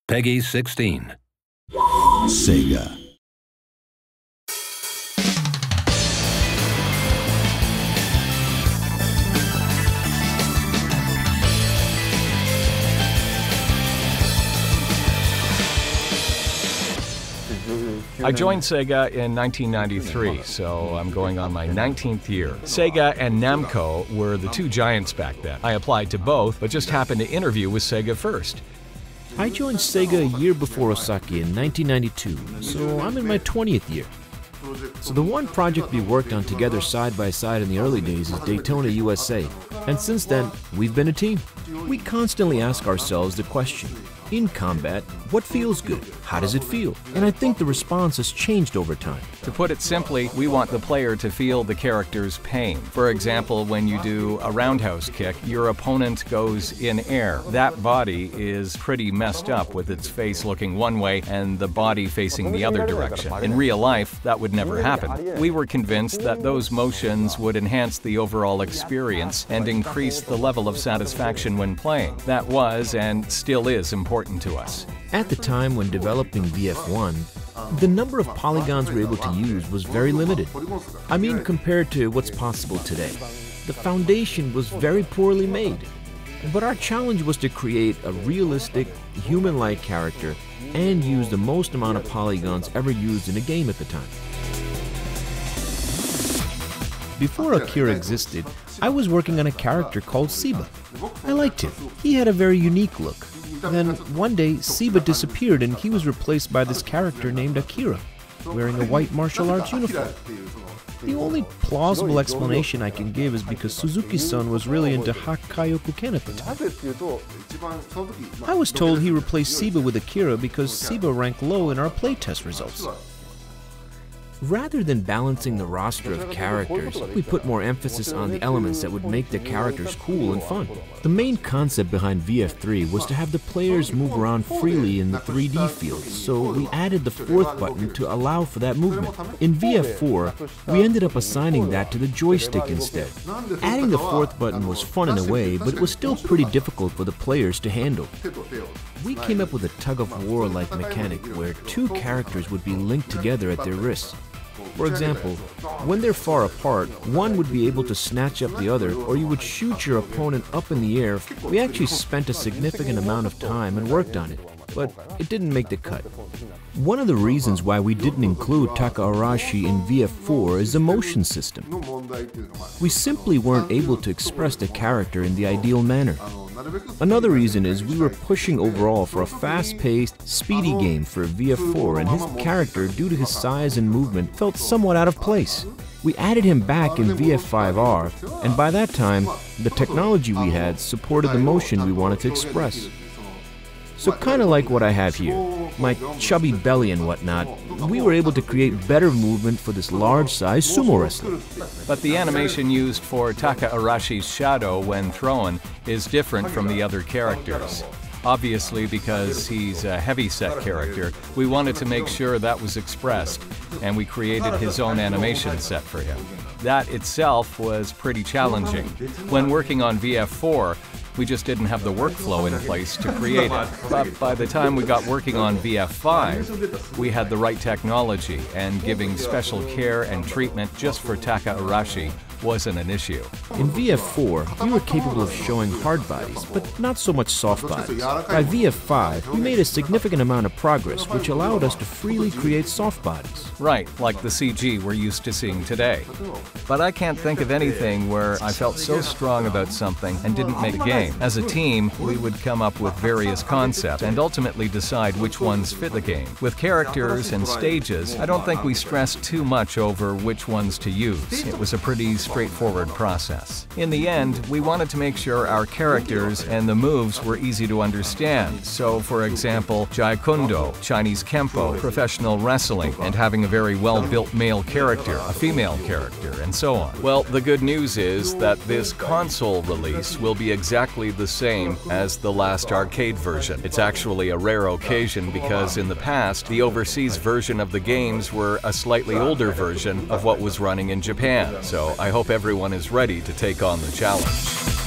Peggy 16. Sega. I joined Sega in 1993, so I'm going on my 19th year. Sega and Namco were the two giants back then. I applied to both, but just happened to interview with Sega first. I joined Sega a year before Osaki in 1992, so I'm in my 20th year. So the one project we worked on together side by side in the early days is Daytona USA, and since then, we've been a team. We constantly ask ourselves the question, in combat, what feels good? How does it feel? And I think the response has changed over time. To put it simply, we want the player to feel the character's pain. For example, when you do a roundhouse kick, your opponent goes in air. That body is pretty messed up with its face looking one way and the body facing the other direction. In real life, that would never happen. We were convinced that those motions would enhance the overall experience and increase the level of satisfaction when playing. That was and still is important to us. At the time when developing VF1, the number of polygons we were able to use was very limited. I mean, compared to what's possible today. The foundation was very poorly made. But our challenge was to create a realistic, human-like character and use the most amount of polygons ever used in a game at the time. Before Akira existed, I was working on a character called Seba. I liked him. He had a very unique look. Then one day, Seba disappeared and he was replaced by this character named Akira, wearing a white martial arts uniform. The only plausible explanation I can give is because Suzuki-san was really into Hakkayoku Ken at the time. I was told he replaced Seba with Akira because Seba ranked low in our playtest results. Rather than balancing the roster of characters, we put more emphasis on the elements that would make the characters cool and fun. The main concept behind VF3 was to have the players move around freely in the 3D field, so we added the fourth button to allow for that movement. In VF4, we ended up assigning that to the joystick instead. Adding the fourth button was fun in a way, but it was still pretty difficult for the players to handle. We came up with a tug-of-war-like mechanic where two characters would be linked together at their wrists. For example, when they're far apart, one would be able to snatch up the other, or you would shoot your opponent up in the air. We actually spent a significant amount of time and worked on it, but it didn't make the cut. One of the reasons why we didn't include Taka Arashi in VF4 is the motion system. We simply weren't able to express the character in the ideal manner. Another reason is we were pushing overall for a fast-paced, speedy game for VF4, and his character, due to his size and movement, felt somewhat out of place. We added him back in VF5R, and by that time, the technology we had supported the motion we wanted to express. So kind of like what I have here, my chubby belly and whatnot, we were able to create better movement for this large-size sumo wrestler. But the animation used for Taka Arashi's shadow when thrown is different from the other characters. Obviously, because he's a heavy-set character, we wanted to make sure that was expressed, and we created his own animation set for him. That itself was pretty challenging. When working on VF4, we just didn't have the workflow in place to create it. But by the time we got working on VF5, we had the right technology, and giving special care and treatment just for Taka Arashi wasn't an issue. In VF4, we were capable of showing hard bodies, but not so much soft bodies. By VF5, we made a significant amount of progress, which allowed us to freely create soft bodies. Right, like the CG we're used to seeing today. But I can't think of anything where I felt so strong about something and didn't make a game. As a team, we would come up with various concepts and ultimately decide which ones fit the game. With characters and stages, I don't think we stressed too much over which ones to use. It was a pretty straightforward process. In the end, we wanted to make sure our characters and the moves were easy to understand. So, for example, Jaikundo, Chinese Kempo, professional wrestling, and having a very well-built male character, a female character, and so on. Well, the good news is that this console release will be exactly the same as the last arcade version. It's actually a rare occasion because in the past, the overseas version of the games were a slightly older version of what was running in Japan. So I hope everyone is ready to take on the challenge.